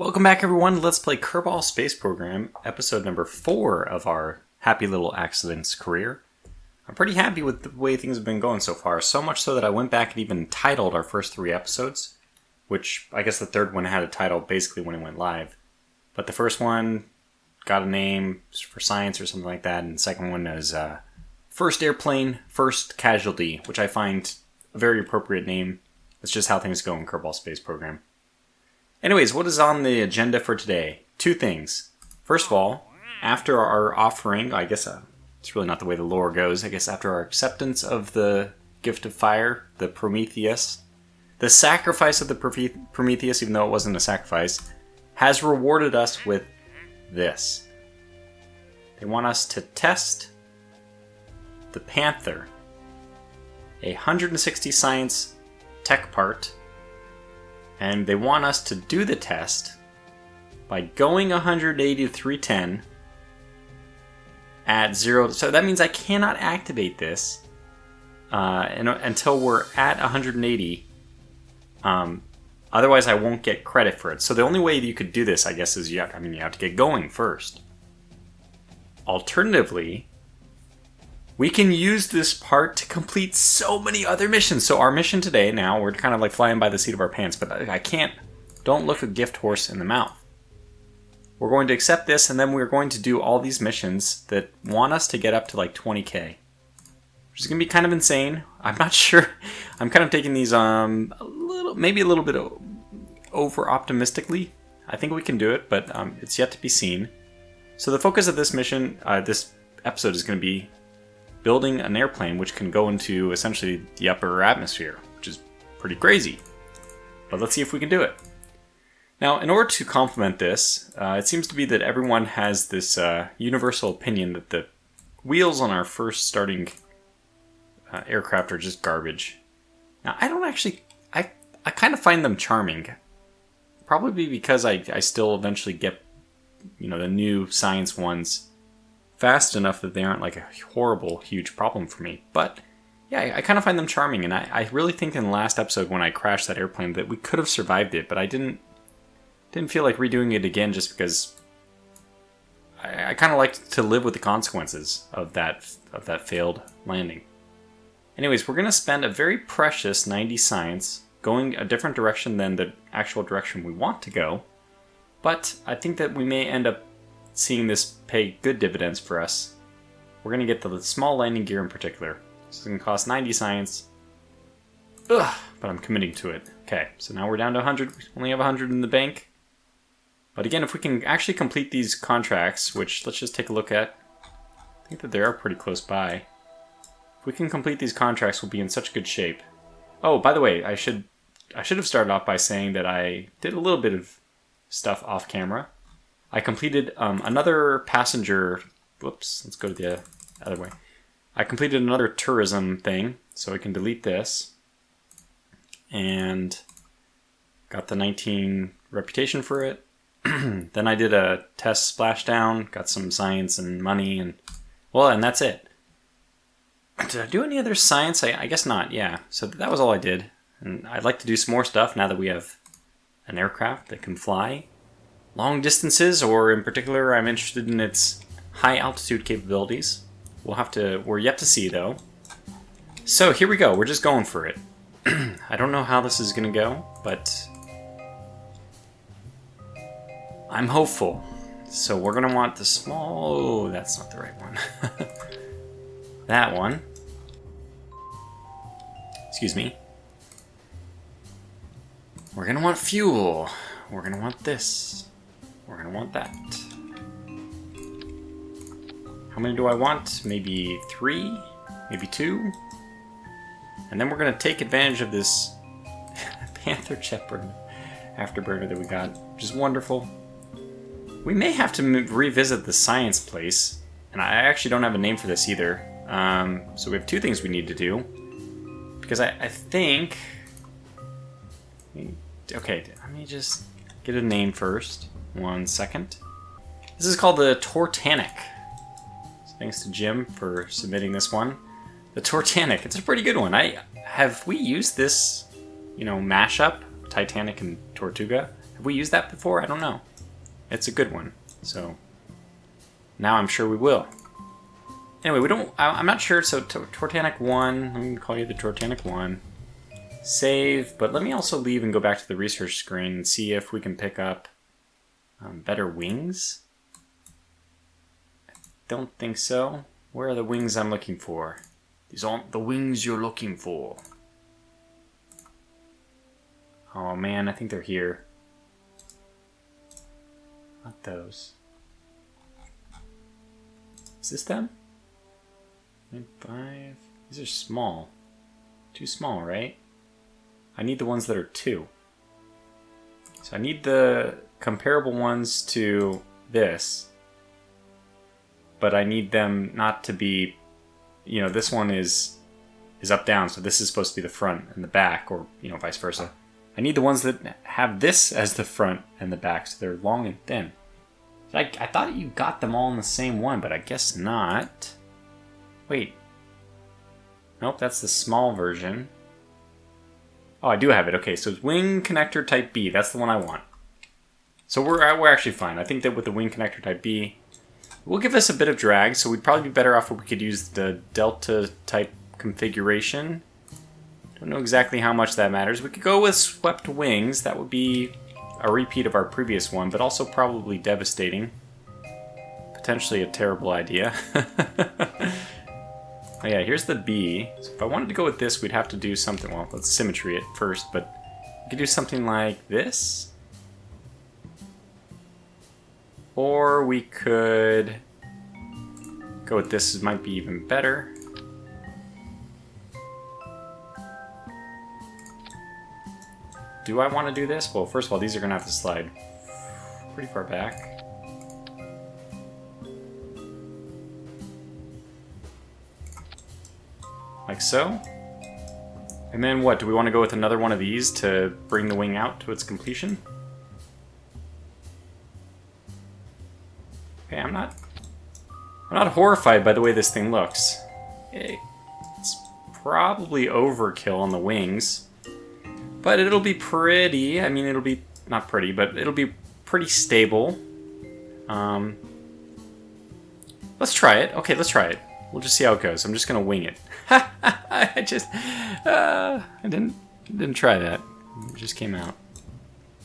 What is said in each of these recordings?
Welcome back, everyone. Let's play Kerbal Space Program, episode number 4 of our Happy Little Accidents career. I'm pretty happy with the way things have been going so far, so much so that I went back and even titled our first 3 episodes, which I guess the third one had a title basically when it went live. But the first one got a name for science or something like that, and the second one is First Airplane, First Casualty, which I find a very appropriate name. It's just how things go in Kerbal Space Program. Anyways, what is on the agenda for today? 2 things. First of all, after our offering, I guess it's really not the way the lore goes, I guess after our acceptance of the gift of fire, the Prometheus, the sacrifice of the Prometheus, even though it wasn't a sacrifice, has rewarded us with this. They want us to test the Panther, a 160 science tech part, and they want us to do the test by going 180 to 310 at 0. So that means I cannot activate this until we're at 180. Otherwise, I won't get credit for it. So the only way you could do this, I guess, is you have to get going first. Alternatively, we can use this part to complete so many other missions. So our mission today, now, we're kind of like flying by the seat of our pants, but I can't, don't look a gift horse in the mouth. We're going to accept this, and then we're going to do all these missions that want us to get up to like 20k. Which is going to be kind of insane. I'm not sure. I'm kind of taking these maybe a little bit over optimistically. I think we can do it, but it's yet to be seen. So the focus of this mission, this episode is going to be building an airplane which can go into essentially the upper atmosphere, which is pretty crazy. But let's see if we can do it. Now, in order to complement this, it seems to be that everyone has this universal opinion that the wheels on our first starting aircraft are just garbage. Now, I don't actually... I kind of find them charming. Probably because I still eventually get, the new science ones fast enough that they aren't like a horrible, huge problem for me. But yeah, I kind of find them charming, and I really think in the last episode when I crashed that airplane that we could have survived it, but I didn't feel like redoing it again just because I kind of like to live with the consequences of that failed landing. Anyways, we're going to spend a very precious 90 science going a different direction than the actual direction we want to go, but I think that we may end up seeing this pay good dividends for us. We're going to get the small landing gear in particular. This is going to cost 90 science. Ugh, but I'm committing to it. Okay, so now we're down to 100. We only have 100 in the bank. But again, if we can actually complete these contracts, which let's just take a look at. I think that they are pretty close by. If we can complete these contracts, we'll be in such good shape. Oh, by the way, I should have started off by saying that I did a little bit of stuff off camera. I completed another passenger... Whoops, let's go to the other way. I completed another tourism thing, so I can delete this. And got the 19 reputation for it. Then I did a test splashdown, got some science and money, and that's it. Did I do any other science? I guess not, yeah. So that was all I did. And I'd like to do some more stuff now that we have an aircraft that can fly long distances, or in particular, I'm interested in its high altitude capabilities. We're yet to see, though. So here we go. We're just going for it. I don't know how this is going to go, but I'm hopeful. So we're going to want the small... Oh, that's not the right one. That one. Excuse me. We're going to want fuel. We're going to want this. We're going to want that. How many do I want? Maybe 3? Maybe 2? And then we're going to take advantage of this Panther afterburner that we got, which is wonderful. We may have to revisit the science place, and I actually don't have a name for this either. So we have 2 things we need to do. Because I think... Okay, let me just get a name first. 1 second. This is called the Tortanic. So thanks to Jim for submitting this one. The Tortanic. It's a pretty good one. Have we used this, mashup, Titanic and Tortuga? Have we used that before? I don't know. It's a good one. So now I'm sure we will. Anyway, we don't. I'm not sure. So Tortanic 1. Let me call you the Tortanic 1. Save, but let me also leave and go back to the research screen and see if we can pick up better wings. I don't think so. Where are the wings I'm looking for? These aren't the wings you're looking for. Oh man, I think they're here. Not those. Is this them? 5. These are small. Too small, right? I need the ones that are 2. So I need the comparable ones to this. But I need them not to be, you know, this one is up down, so this is supposed to be the front and the back, or, you know, vice versa. I need the ones that have this as the front and the back, so they're long and thin. So I thought you got them all in the same one, but I guess not. Wait. Nope, that's the small version. Oh, I do have it. Okay, so it's wing connector type B. That's the one I want. So we're actually fine. I think that with the wing connector type B, it will give us a bit of drag, so we'd probably be better off if we could use the delta type configuration. Don't know exactly how much that matters. We could go with swept wings. That would be a repeat of our previous one, but also probably devastating. Potentially a terrible idea. Oh yeah, here's the B. So if I wanted to go with this, we'd have to do something. Well, let's symmetry it first, but we could do something like this. Or we could go with this. It might be even better. Do I want to do this? Well, first of all, these are going to have to slide pretty far back. Like so. And then what? Do we want to go with another one of these to bring the wing out to its completion? Okay, I'm not horrified by the way this thing looks. It's probably overkill on the wings. But it'll be pretty. I mean, it'll be not pretty, but it'll be pretty stable. Let's try it. Okay, let's try it. We'll just see how it goes. I'm just gonna wing it. I didn't try that. It just came out.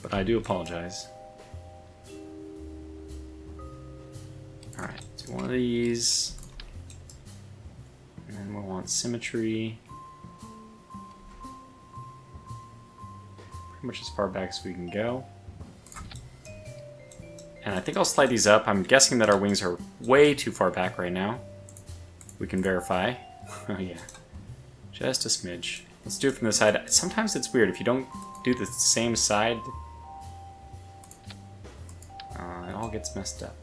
But I do apologize. All right, so one of these, and then we'll want symmetry. Pretty much as far back as we can go. And I think I'll slide these up. I'm guessing that our wings are way too far back right now. We can verify. Oh yeah, just a smidge. Let's do it from the side. Sometimes it's weird if you don't do the same side. It all gets messed up.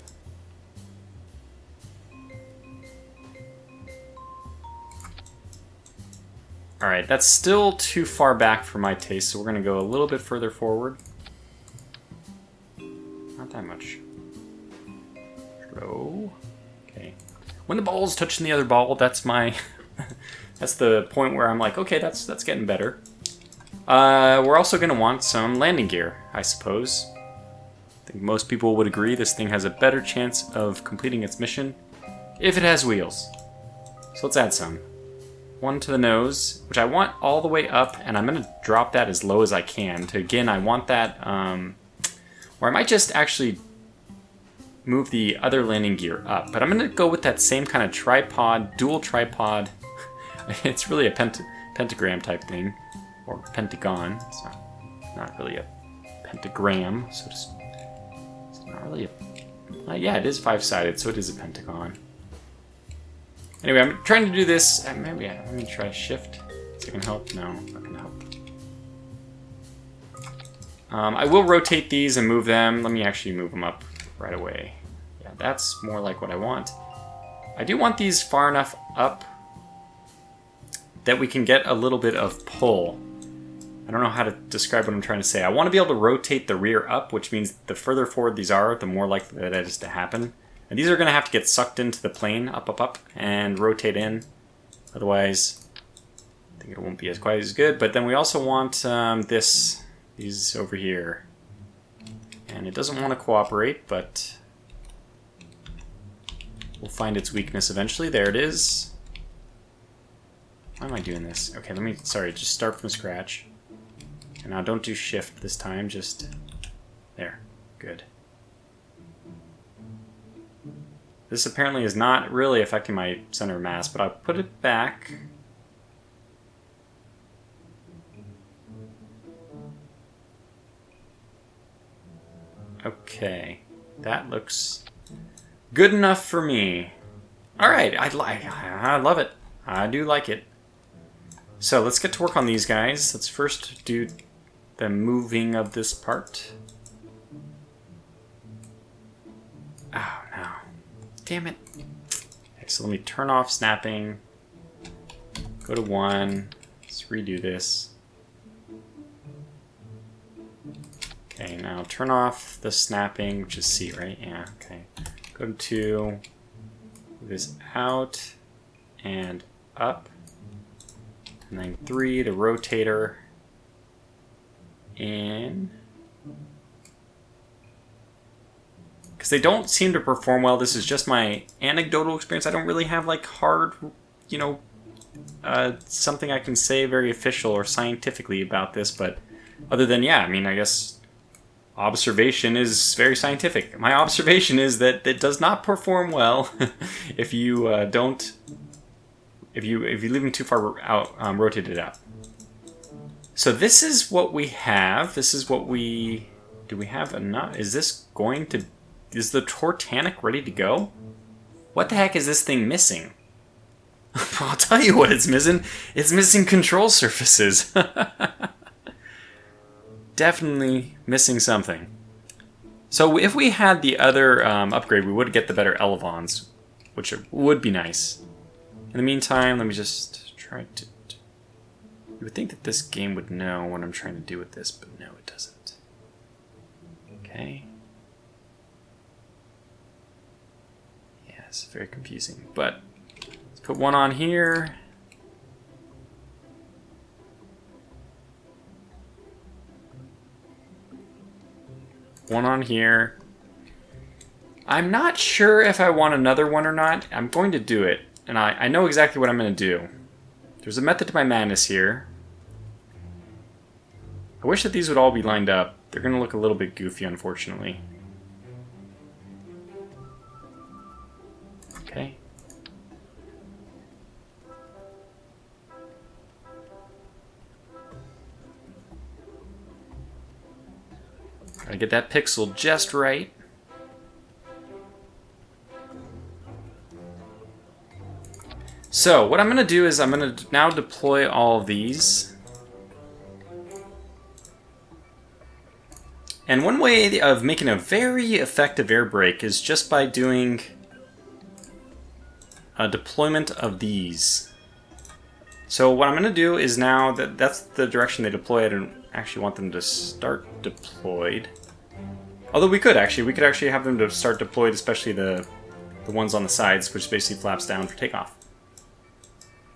Alright, that's still too far back for my taste, so we're going to go a little bit further forward. Not that much. Throw. Okay. When the ball's touching the other ball, that's my... that's the point where I'm like, okay, that's getting better. We're also going to want some landing gear, I suppose. I think most people would agree this thing has a better chance of completing its mission if it has wheels. So let's add some. One to the nose, which I want all the way up, and I'm going to drop that as low as I can. Again, I want that, or I might just actually move the other landing gear up. But I'm going to go with that same kind of tripod, dual tripod. It's really a pentagram type thing, or pentagon. It's not really a pentagram, so it's not really a... yeah, it is 5-sided, so it is a pentagon. Anyway, I'm trying to do this. Maybe let me try shift. Is it gonna help? No, not gonna help. I will rotate these and move them. Let me actually move them up right away. Yeah, that's more like what I want. I do want these far enough up that we can get a little bit of pull. I don't know how to describe what I'm trying to say. I want to be able to rotate the rear up, which means the further forward these are, the more likely that is to happen. And these are going to have to get sucked into the plane, up, and rotate in. Otherwise, I think it won't be quite as good. But then we also want these over here. And it doesn't want to cooperate, but we'll find its weakness eventually. There it is. Why am I doing this? Okay, sorry, just start from scratch. And now don't do shift this time, just there. Good. This apparently is not really affecting my center of mass, but I'll put it back. Okay, that looks good enough for me. All right, I love it. I do like it. So let's get to work on these guys. Let's first do the moving of this part. Oh no, damn it. Okay, so let me turn off snapping. Go to 1. Let's redo this. Okay, now turn off the snapping, which is C, right? Yeah, okay. Go to 2, move this out and up. And then 3, the rotator in. Because they don't seem to perform well. This is just my anecdotal experience. I don't really have like hard, you know, something I can say very official or scientifically about this. But other than, yeah, I mean, I guess observation is very scientific. My observation is that it does not perform well if you if you leave them too far out, rotated out. So this is what we have. This is what we do. We have enough. Is this going to? Is the Tortanic ready to go? What the heck is this thing missing? I'll tell you what it's missing. It's missing control surfaces. Definitely missing something. So if we had the other upgrade, we would get the better elevons, which would be nice. In the meantime, let me just try to... You would think that this game would know what I'm trying to do with this, but no, it doesn't. Okay. Yeah, it's very confusing, but let's put 1 on here. One on here. I'm not sure if I want another one or not. I'm going to do it. And I know exactly what I'm going to do. There's a method to my madness here. I wish that these would all be lined up. They're going to look a little bit goofy, unfortunately. Okay. Gotta get that pixel just right. So what I'm going to do is I'm going to now deploy all of these. And one way of making a very effective air brake is just by doing a deployment of these. So what I'm going to do is now that's the direction they deploy. I don't actually want them to start deployed. Although we could actually have them to start deployed, especially the ones on the sides, which basically flaps down for takeoff.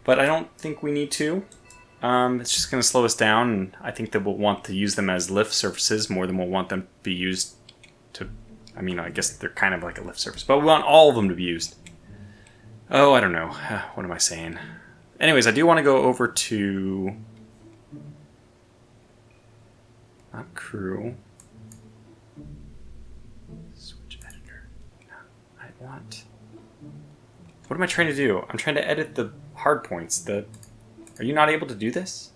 But I don't think we need to. It's just going to slow us down, and I think that we'll want to use them as lift surfaces more than we'll want them to be used to... I mean, I guess they're kind of like a lift surface, but we want all of them to be used. Oh, I don't know. What am I saying? Anyways, I do want to go over to... Not crew. Switch editor. No, I want... What am I trying to do? I'm trying to edit the hard points. Are you not able to do this?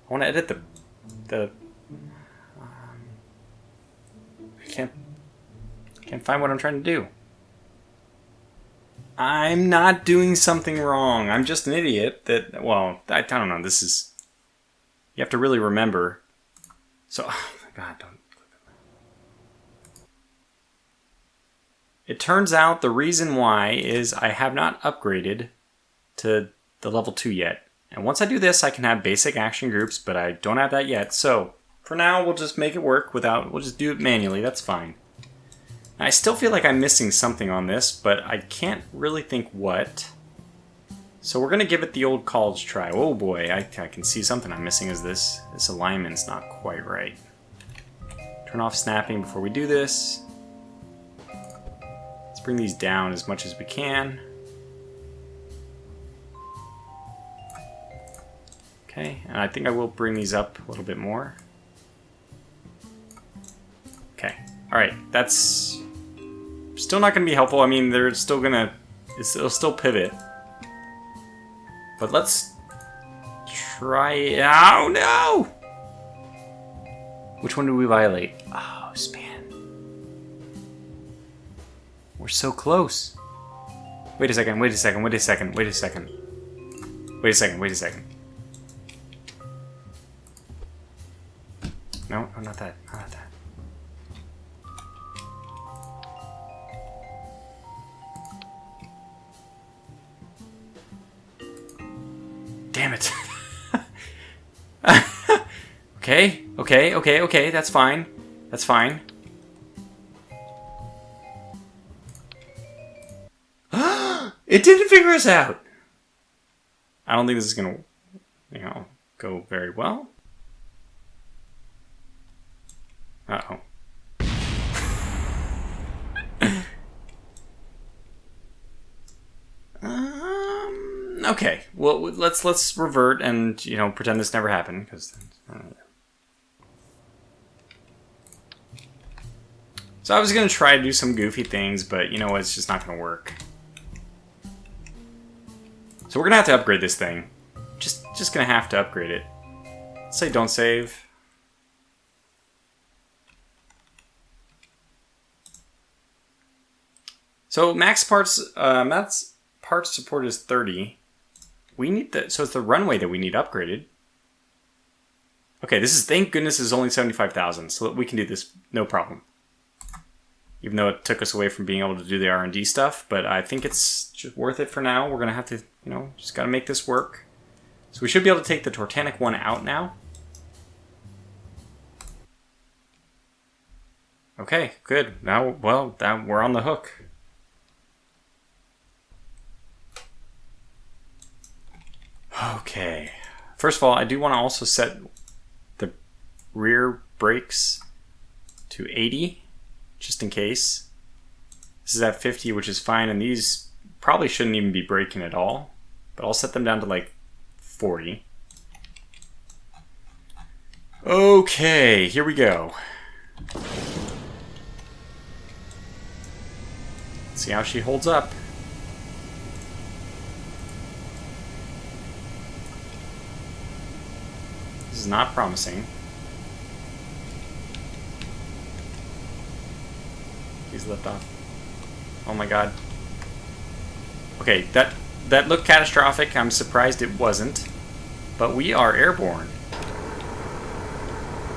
I want to edit I can't find what I'm trying to do. I'm not doing something wrong. I'm just an idiot that, well, I don't know. This is, you have to really remember. So, oh my God, don't. It turns out the reason why is I have not upgraded to the level 2 yet. And once I do this, I can have basic action groups, but I don't have that yet. So, for now, we'll just make it work we'll just do it manually. That's fine. I still feel like I'm missing something on this, but I can't really think what. So we're going to give it the old college try. Oh boy, I can see something I'm missing is this alignment's not quite right. Turn off snapping before we do this. Let's bring these down as much as we can. Okay, and I think I will bring these up a little bit more. Okay, alright, that's still not going to be helpful. I mean, they're still going to, it'll still pivot. But let's try it. Oh, no! Which one did we violate? Oh, span. We're so close. Wait a second, wait a second, wait a second, wait a second. Wait a second, wait a second. No, not that, not that. Damn it. Okay, okay, okay, okay, that's fine. That's fine. It didn't figure us out! I don't think this is gonna, you know, go very well. Uh-oh. Okay. Well, let's revert and, you know, pretend this never happened, because so I was gonna try to do some goofy things, but you know what, it's just not gonna work. So we're gonna have to upgrade this thing. Just gonna have to upgrade it. Let's say don't save. So max parts support is 30. We need the, so it's the runway that we need upgraded. Okay, this is, thank goodness, is only 75,000, so that we can do this no problem. Even though it took us away from being able to do the R&D stuff, but I think it's just worth it for now. We're gonna have to, you know, just gotta make this work. So we should be able to take the Tortanic one out now. Okay, good. Now, well, we're on the hook. Okay. First of all, I do want to also set the rear brakes to 80, just in case. This is at 50, which is fine, and these probably shouldn't even be braking at all, but I'll set them down to like 40. Okay, here we go. Let's see how she holds up. This is not promising. Please lift off. Oh my god. Okay, that looked catastrophic. I'm surprised it wasn't. But we are airborne.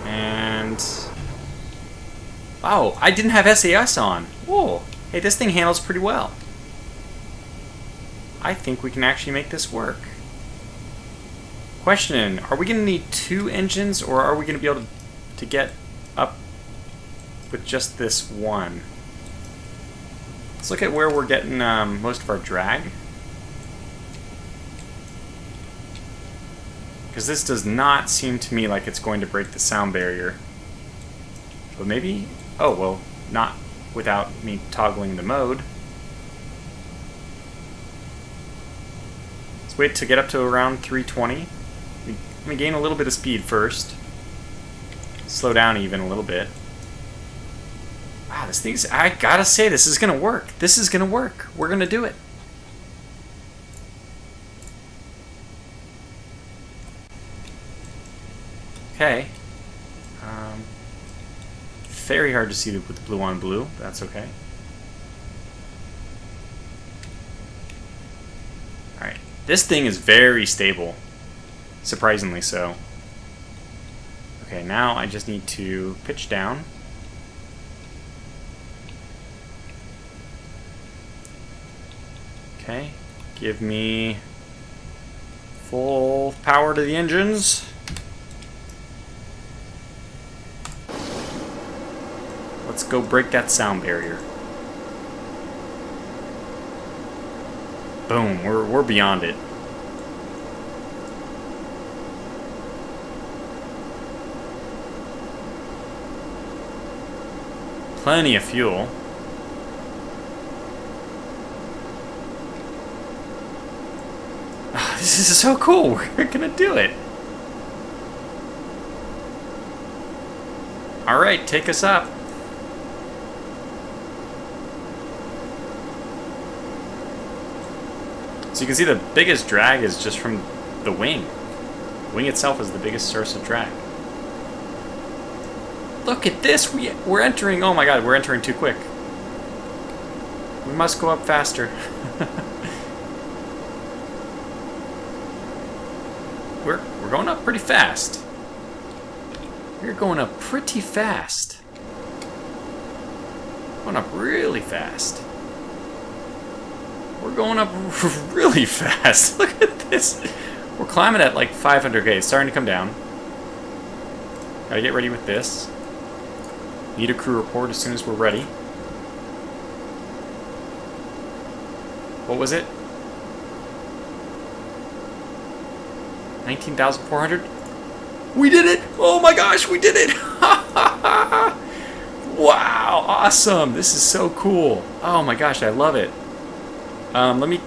And... wow, I didn't have SAS on. Whoa. Hey, this thing handles pretty well. I think we can actually make this work. Question, are we going to need 2 engines, or are we going to be able to get up with just this one? Let's look at where we're getting most of our drag. Because this does not seem to me like it's going to break the sound barrier. But maybe... oh, well, not without me toggling the mode. Let's wait to get up to around 320. Let me gain a little bit of speed first. Slow down even a little bit. Wow, this thing's... I gotta say, this is gonna work. This is gonna work. We're gonna do it. Okay. Very hard to see with the blue on blue. But that's okay. Alright. This thing is very stable. Surprisingly so. Okay, now I just need to pitch down. Okay, give me full power to the engines. Let's go break that sound barrier. Boom, we're beyond it. Plenty of fuel. Oh, this is so cool. We're gonna do it. Alright, take us up. So you can see the biggest drag is just from the wing. The wing itself is the biggest source of drag. Look at this! We're entering... Oh my god, we're entering too quick. We must go up faster. We're going up pretty fast. We're going up pretty fast. Going up really fast. We're going up really fast. Look at this. We're climbing at like 500K. It's starting to come down. Gotta get ready with this. Need a crew report as soon as we're ready. What was it? 19,400? We did it! Oh my gosh, we did it! Wow, awesome! This is so cool. Oh my gosh, I love it. Let me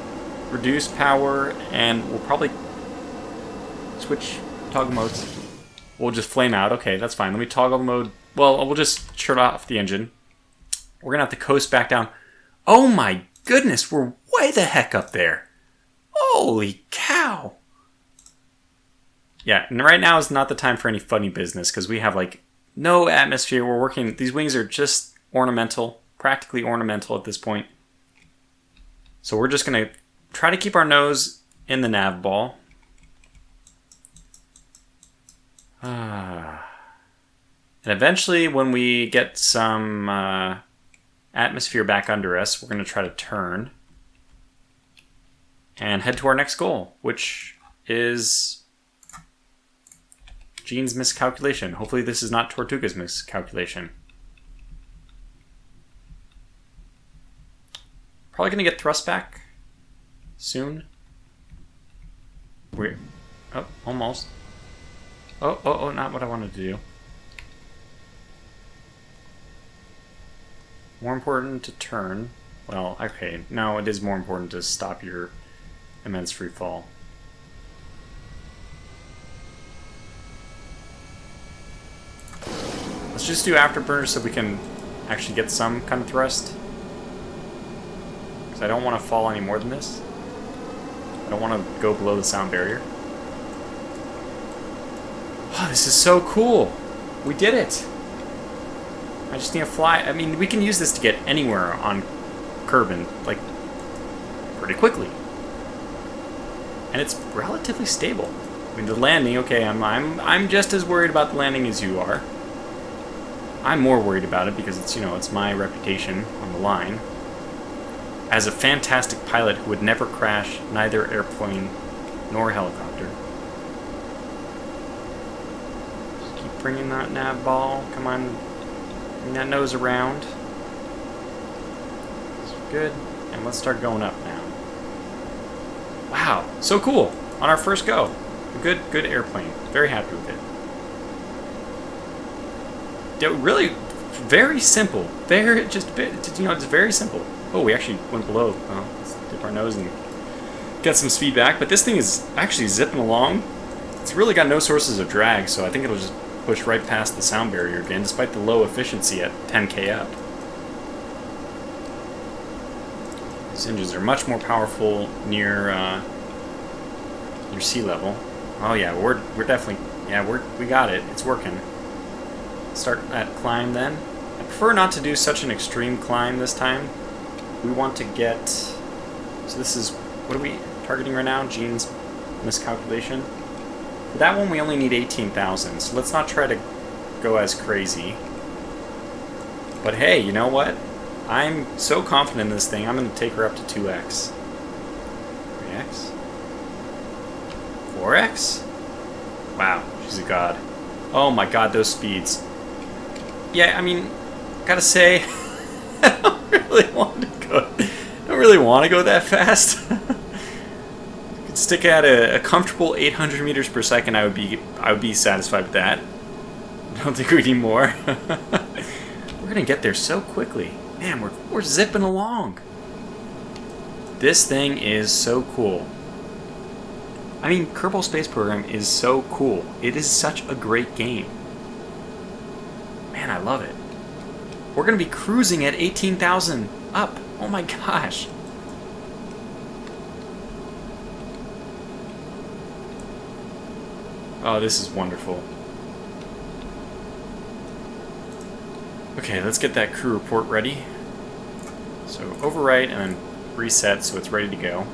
reduce power, and we'll probably switch toggle modes. We'll just flame out. Okay, that's fine. Let me toggle mode. Well, we'll just shut off the engine. We're gonna have to coast back down. Oh my goodness, we're way the heck up there. Holy cow. Yeah, and right now is not the time for any funny business because we have like no atmosphere. We're working, these wings are just ornamental, practically ornamental at this point. So we're just gonna try to keep our nose in the nav ball. And eventually when we get some atmosphere back under us, we're gonna try to turn and head to our next goal, which is Gene's miscalculation. Hopefully this is not Tortuga's miscalculation. Probably gonna get thrust back soon. We're... Oh, almost. Oh, not what I wanted to do. More important to turn. Well, okay, no, it is more important to stop your immense free fall. Let's just do afterburners so we can actually get some kind of thrust. Because I don't want to fall any more than this. I don't want to go below the sound barrier. Wow, this is so cool! We did it! I just need to fly. I mean, we can use this to get anywhere on Kerbin, like, pretty quickly. And it's relatively stable. I mean, the landing, okay, I'm just as worried about the landing as you are. I'm more worried about it because it's, you know, it's my reputation on the line as a fantastic pilot who would never crash neither airplane nor helicopter. Just keep bringing that nav ball. Come on, bring that nose around. That's good. And let's start going up now. Wow, so cool on our first go. A good airplane. Very happy with it. Really, very simple. It's very simple. Oh, we actually went below. Let's dip our nose and get some speed back. But this thing is actually zipping along. It's really got no sources of drag, so I think it'll just push right past the sound barrier again, despite the low efficiency at 10K up. These engines are much more powerful near sea level. Oh yeah, we're definitely, yeah, we got it. It's working. Start that climb then. I prefer not to do such an extreme climb this time. We want to get... So this is... What are we targeting right now? Gene's miscalculation. For that one we only need 18,000, so let's not try to go as crazy. But hey, you know what? I'm so confident in this thing, I'm going to take her up to 2x. 3x? 4x? Wow, she's a god. Oh my god, those speeds. Yeah, I mean, gotta say, I don't really want to go that fast. Could stick at a comfortable 800 meters per second. I would be satisfied with that. I don't think we need more. We're gonna get there so quickly. Man, we're zipping along. This thing is so cool. I mean, Kerbal Space Program is so cool. It is such a great game. Man, I love it. We're gonna be cruising at 18,000 up. Oh my gosh. Oh, this is wonderful. Okay, let's get that crew report ready. So overwrite and then reset so it's ready to go.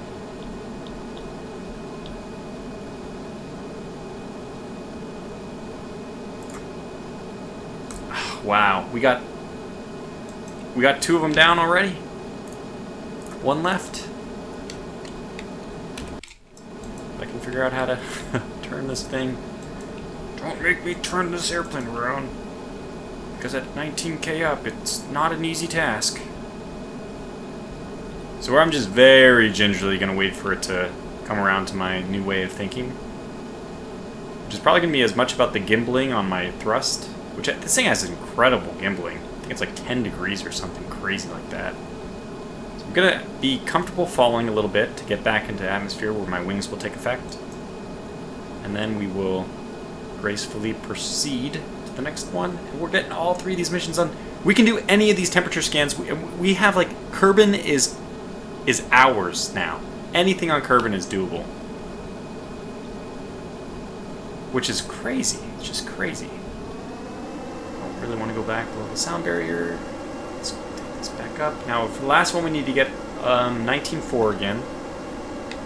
Wow, we got 2 of them down already. 1 left. I can figure out how to turn this thing. Don't make me turn this airplane around. Because at 19k up, it's not an easy task. So I'm just very gingerly going to wait for it to come around to my new way of thinking. Which is probably going to be as much about the gimbling on my thrust. Which, this thing has incredible gimbling. I think it's like 10 degrees or something crazy like that. So I'm going to be comfortable falling a little bit to get back into atmosphere where my wings will take effect. And then we will gracefully proceed to the next one. And we're getting all 3 of these missions done. We can do any of these temperature scans. We have like, Kerbin is ours now. Anything on Kerbin is doable. Which is crazy. It's just crazy. I don't really want to go back below the sound barrier. Let's take this back up. Now, for the last one, we need to get 19.4 again.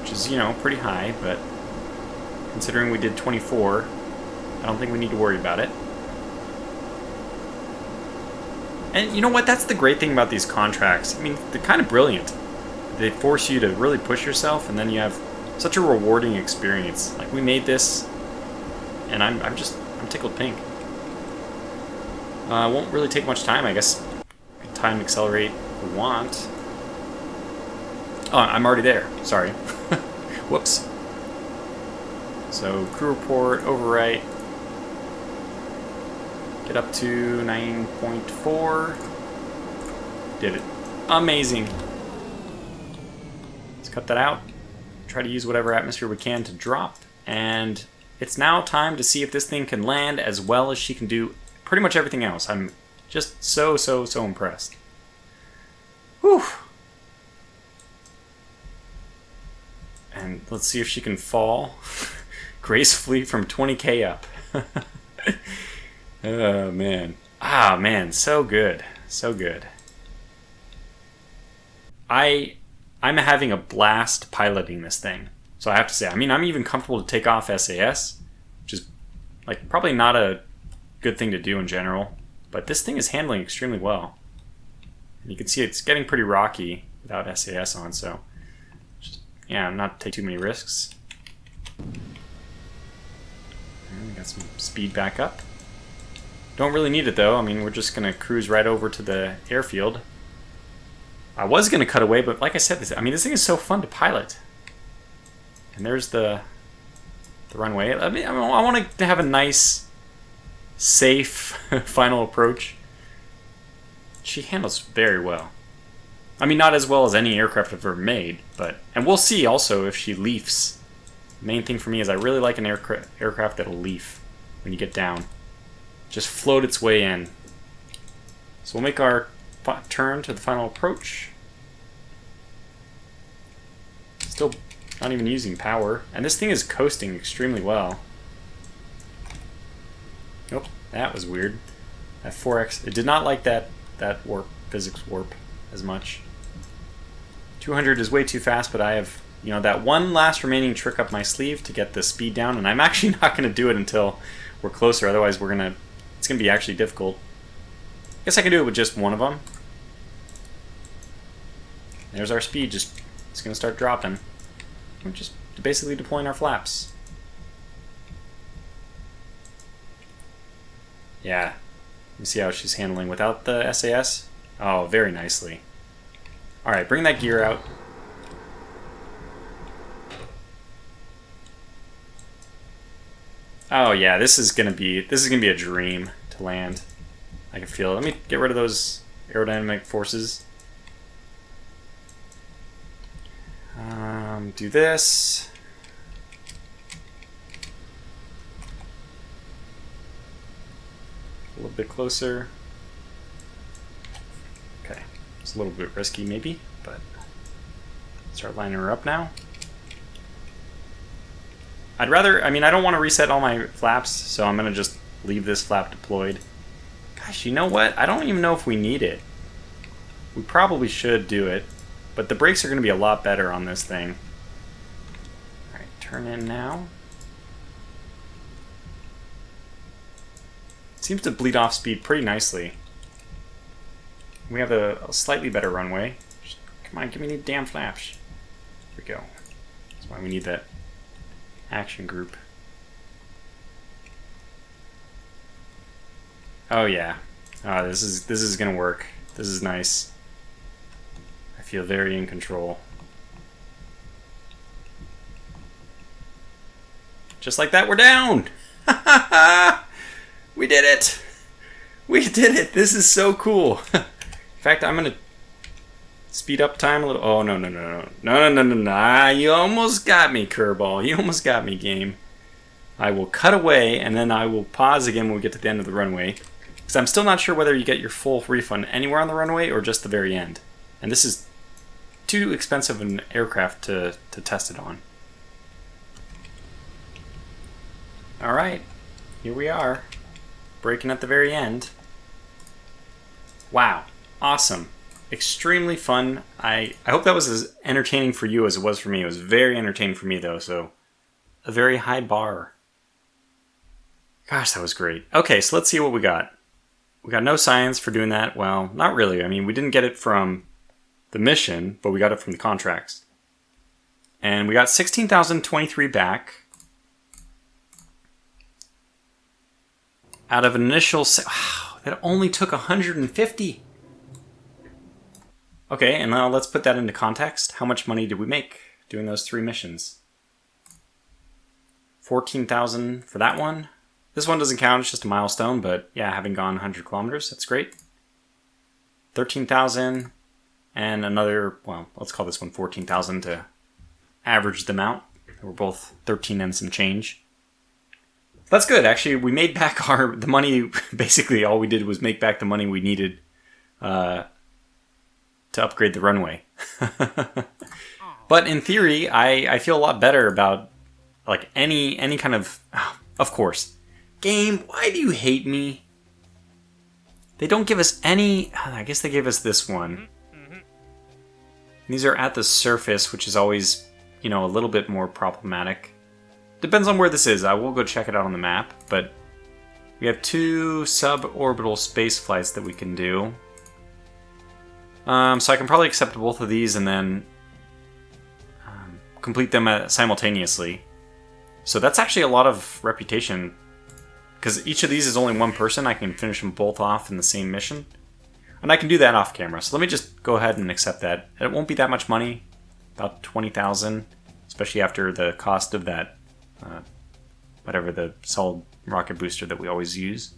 Which is, you know, pretty high, but considering we did 24, I don't think we need to worry about it. And you know what? That's the great thing about these contracts. I mean, they're kind of brilliant. They force you to really push yourself, and then you have such a rewarding experience. Like, we made this, and I'm tickled pink. Won't really take much time, I guess. Time to accelerate if we want. Oh, I'm already there. Sorry. Whoops. So, crew report, overwrite. Get up to 9.4. Did it. Amazing. Let's cut that out. Try to use whatever atmosphere we can to drop. And it's now time to see if this thing can land as well as she can do pretty much everything else. I'm just so impressed. Whew. And let's see if she can fall gracefully from 20k up. Oh, man. Ah, man, so good. So good. I'm having a blast piloting this thing. So I have to say, I mean, I'm even comfortable to take off SAS, which is like probably not a good thing to do in general, but this thing is handling extremely well. And you can see it's getting pretty rocky without SAS on, so just, yeah, not take too many risks. And we got some speed back up. Don't really need it though. I mean, we're just gonna cruise right over to the airfield. I was gonna cut away, but like I said, this thing is so fun to pilot. And there's the runway. I want to have a nice, safe final approach. She handles very well. I mean, not as well as any aircraft I've ever made, but and we'll see also if she leafs. The main thing for me is I really like an aircraft that'll leaf when you get down. Just float its way in. So we'll make our turn to the final approach. Still not even using power. And this thing is coasting extremely well. Nope, that was weird. That 4x, it did not like that warp, physics warp as much. 200 is way too fast, but I have, you know, that one last remaining trick up my sleeve to get the speed down, and I'm actually not going to do it until we're closer, otherwise it's going to be actually difficult. I guess I can do it with just one of them. There's our speed, it's going to start dropping. We're just basically deploying our flaps. Yeah. Let me see how she's handling without the SAS. Oh, very nicely. Alright, bring that gear out. Oh yeah, this is gonna be a dream to land. I can feel it. Let me get rid of those aerodynamic forces. Do this. A little bit closer. Okay, it's a little bit risky maybe, but start lining her up now. I'd rather, I mean, I don't want to reset all my flaps, so I'm going to just leave this flap deployed. Gosh, you know what? I don't even know if we need it. We probably should do it, but the brakes are going to be a lot better on this thing. Alright, turn in now. It seems to bleed off speed pretty nicely. We have a slightly better runway. Come on, give me the damn flaps. Here we go. That's why we need that action group. Oh yeah. Oh, this is gonna work. This is nice. I feel very in control. Just like that, we're down! We did it! We did it! This is so cool! In fact, I'm gonna speed up time a little. Oh, no. Nah, you almost got me, Kerbal. You almost got me, game. I will cut away, and then I will pause again when we get to the end of the runway. Because I'm still not sure whether you get your full refund anywhere on the runway or just the very end. And this is too expensive an aircraft to test it on. Alright, here we are. Braking at the very end. Wow, awesome. Extremely fun. I hope that was as entertaining for you as it was for me. It was very entertaining for me though, so a very high bar. Gosh, that was great. Okay, so let's see what we got. We got no science for doing that. Well, not really. I mean, we didn't get it from the mission, but we got it from the contracts. And we got 16,023 back. Out of an initial... Wow, that only took 150. Okay, and now let's put that into context. How much money did we make doing those 3 missions? 14,000 for that one. This one doesn't count, it's just a milestone, but yeah, having gone 100 kilometers, that's great. 13,000, and another, well, let's call this one 14,000 to average them out. We're both 13 and some change. That's good, actually. We made back the money, basically all we did was make back the money we needed to upgrade the runway. But in theory, I feel a lot better about like any kind of course. Game, why do you hate me? They don't give us any... I guess they gave us this one. These are at the surface, which is always, you know, a little bit more problematic. Depends on where this is. I will go check it out on the map, but we have 2 suborbital space flights that we can do. So I can probably accept both of these and then complete them simultaneously. So that's actually a lot of reputation. Because each of these is only one person, I can finish them both off in the same mission. And I can do that off camera. So let me just go ahead and accept that. It won't be that much money, about 20,000, especially after the cost of that, whatever, the solid rocket booster that we always use.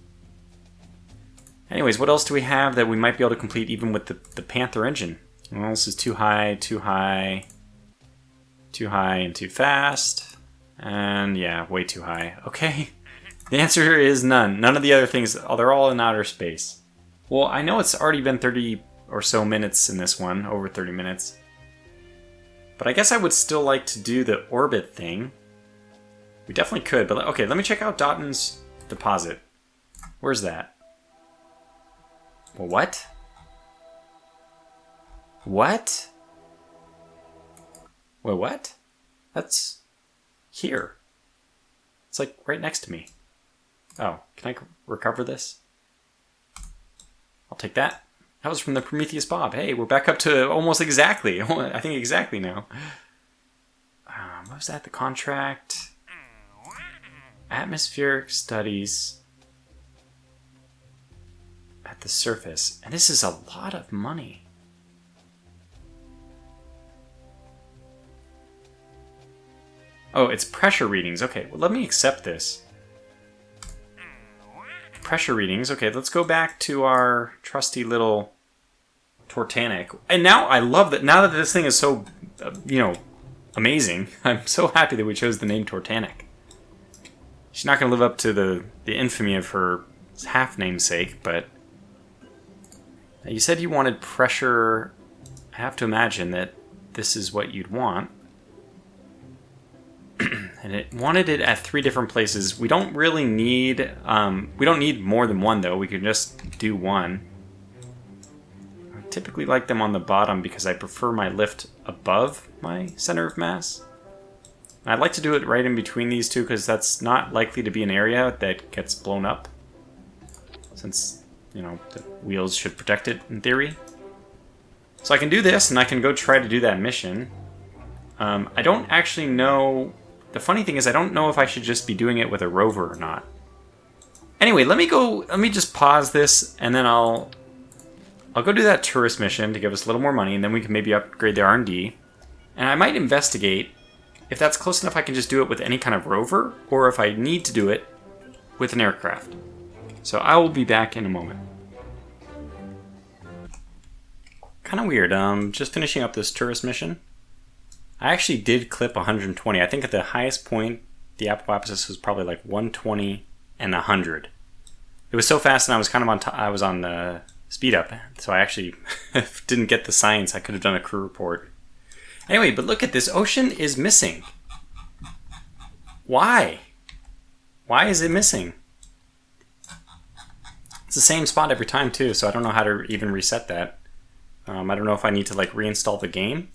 Anyways, what else do we have that we might be able to complete even with the Panther engine? Well, this is too high, and too fast. And yeah, way too high. Okay. The answer is none. None of the other things, they're all in outer space. Well, I know it's already been 30 or so minutes in this one, over 30 minutes. But I guess I would still like to do the orbit thing. We definitely could, but okay, let me check out Dotton's deposit. Where's that? Well, what? What? Wait, what? That's here. It's like right next to me. Oh, can I recover this? I'll take that. That was from the Prometheus Bob. Hey, we're back up to almost exactly. I think exactly now. What was that? The contract? Atmospheric studies at the surface. And this is a lot of money. Oh, it's pressure readings. Okay, well, let me accept this. pressure readings. Okay, let's go back to our trusty little Tortanic. And now I love that. Now that this thing is so, amazing, I'm so happy that we chose the name Tortanic. She's not going to live up to the infamy of her half namesake, but you said you wanted pressure. I have to imagine that this is what you'd want. And it wanted it at 3 different places. We don't really need, we don't need more than one though. We could just do one. I typically like them on the bottom because I prefer my lift above my center of mass. I'd like to do it right in between these two because that's not likely to be an area that gets blown up. Since, the wheels should protect it in theory. So I can do this and I can go try to do that mission. I don't actually know. The funny thing is I don't know if I should just be doing it with a rover or not. Anyway, let me just pause this and then I'll go do that tourist mission to give us a little more money and then we can maybe upgrade the R&D. And I might investigate if that's close enough I can just do it with any kind of rover or if I need to do it with an aircraft. So I will be back in a moment. Kind of weird, just finishing up this tourist mission. I actually did clip 120. I think at the highest point, the apoapsis was probably like 120 and 100. It was so fast, and I was kind of I was on the speed up, so I actually didn't get the science. I could have done a crew report. Anyway, but look at this. Ocean is missing. Why? Why is it missing? It's the same spot every time too, so I don't know how to even reset that. I don't know if I need to like reinstall the game.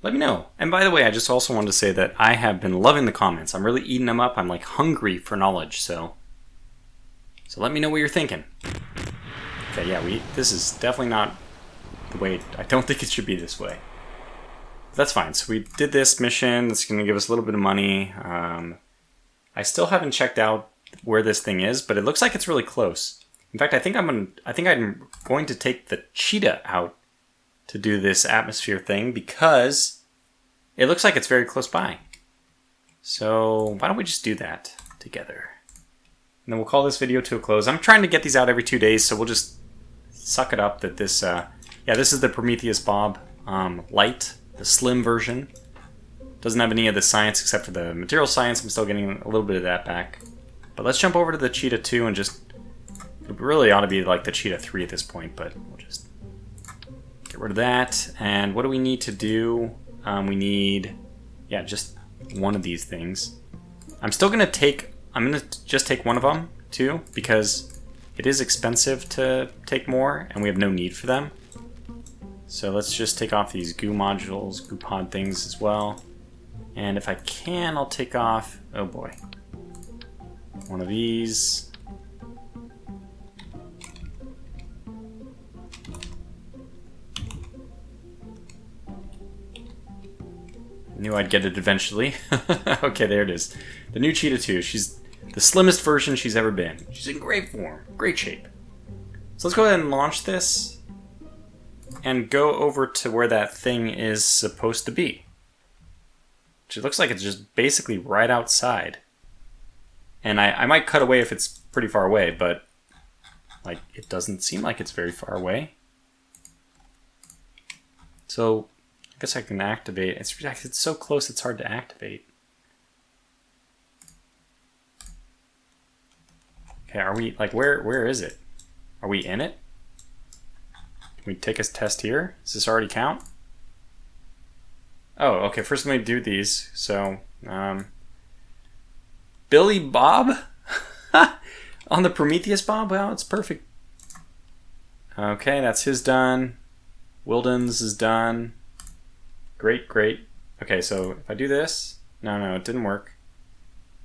Let me know. And by the way, I just also wanted to say that I have been loving the comments. I'm really eating them up. I'm like hungry for knowledge. So let me know what you're thinking. Okay, yeah, this is definitely not the way. I don't think it should be this way. That's fine. So we did this mission. It's going to give us a little bit of money. I still haven't checked out where this thing is, but it looks like it's really close. In fact, I think I'm going to take the cheetah out to do this atmosphere thing because it looks like it's very close by. So why don't we just do that together? And then we'll call this video to a close. I'm trying to get these out every 2 days, so we'll just suck it up that this, this is the Prometheus Bob Light, the slim version. Doesn't have any of the science except for the material science. I'm still getting a little bit of that back. But let's jump over to the Cheetah 2 and just, it really ought to be like the Cheetah 3 at this point, but we'll just get rid of that. And what do we need to do? We need, just one of these things. I'm going to just take one of them too, because it is expensive to take more and we have no need for them. So let's just take off these goo modules, goo pod things as well. And if I can, I'll take off, oh boy, one of these. Knew I'd get it eventually. Okay, there it is. The new Cheetah 2. She's the slimmest version she's ever been. She's in great form, great shape. So let's go ahead and launch this and go over to where that thing is supposed to be. Which it looks like it's just basically right outside. And I might cut away if it's pretty far away, but like it doesn't seem like it's very far away. So I guess I can activate. It's so close it's hard to activate. Okay, are we like where is it? Are we in it? Can we take a test here? Does this already count? Oh, okay, first let me do these. So Billy Bob on the Prometheus Bob? Wow, it's perfect. Okay, that's his done. Wilden's is done. Great, great. Okay, so if I do this, no, it didn't work.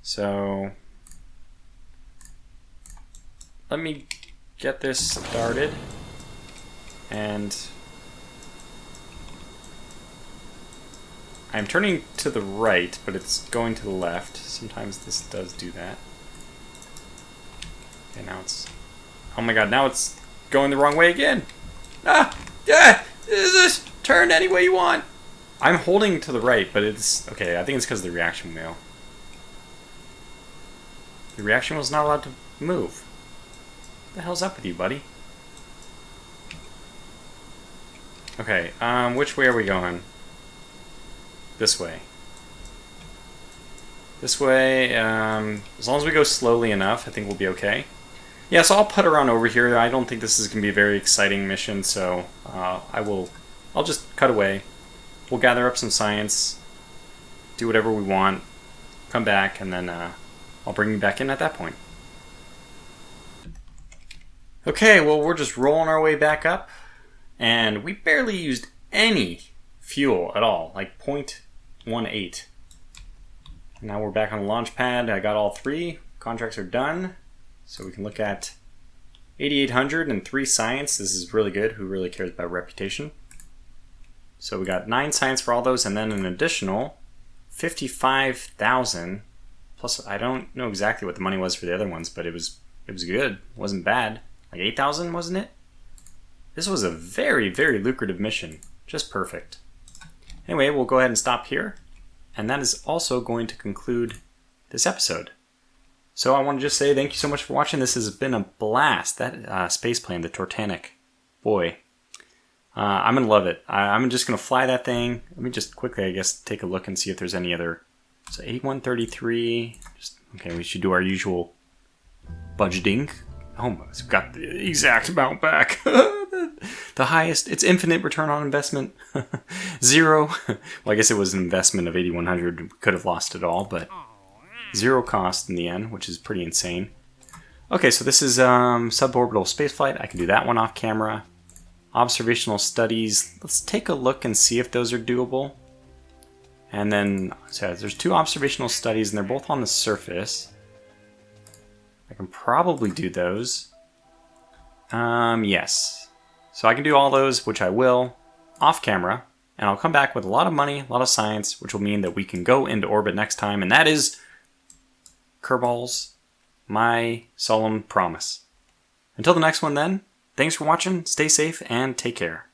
So let me get this started. And I'm turning to the right, but it's going to the left. Sometimes this does do that. Okay, now it's, oh my god, now it's going the wrong way again. This turn any way you want. I'm holding to the right, but it's, okay, I think it's because of the reaction wheel. The reaction wheel's not allowed to move. What the hell's up with you, buddy? Okay, which way are we going? This way. This way, as long as we go slowly enough, I think we'll be okay. Yeah, so I'll putter on over here. I don't think this is going to be a very exciting mission, so I'll just cut away. We'll gather up some science, do whatever we want, come back, and then I'll bring you back in at that point. Okay, well, we're just rolling our way back up, and we barely used any fuel at all, like 0.18. Now we're back on the launch pad. I got all 3. Contracts are done. So we can look at 8,800 and 3 science. This is really good. Who really cares about reputation? So we got 9 science for all those, and then an additional 55,000. Plus, I don't know exactly what the money was for the other ones, but it was good. It wasn't bad. Like 8,000, wasn't it? This was a very, very lucrative mission. Just perfect. Anyway, we'll go ahead and stop here. And that is also going to conclude this episode. So I want to just say thank you so much for watching. This has been a blast. That space plane, the Tortanic, boy, I'm going to love it. I'm just going to fly that thing. Let me just quickly, I guess, take a look and see if there's any other. So 8133. Okay, we should do our usual budgeting. Oh, we've got the exact amount back. The highest. It's infinite return on investment. 0. Well, I guess it was an investment of 8,100. We could have lost it all, but 0 cost in the end, which is pretty insane. Okay, so this is suborbital spaceflight. I can do that one off camera. Observational studies. Let's take a look and see if those are doable. And then, so there's 2 observational studies, and they're both on the surface. I can probably do those. Yes. So I can do all those, which I will, off camera, and I'll come back with a lot of money, a lot of science, which will mean that we can go into orbit next time, and that is Kerbals, my solemn promise. Until the next one then, thanks for watching, stay safe, and take care.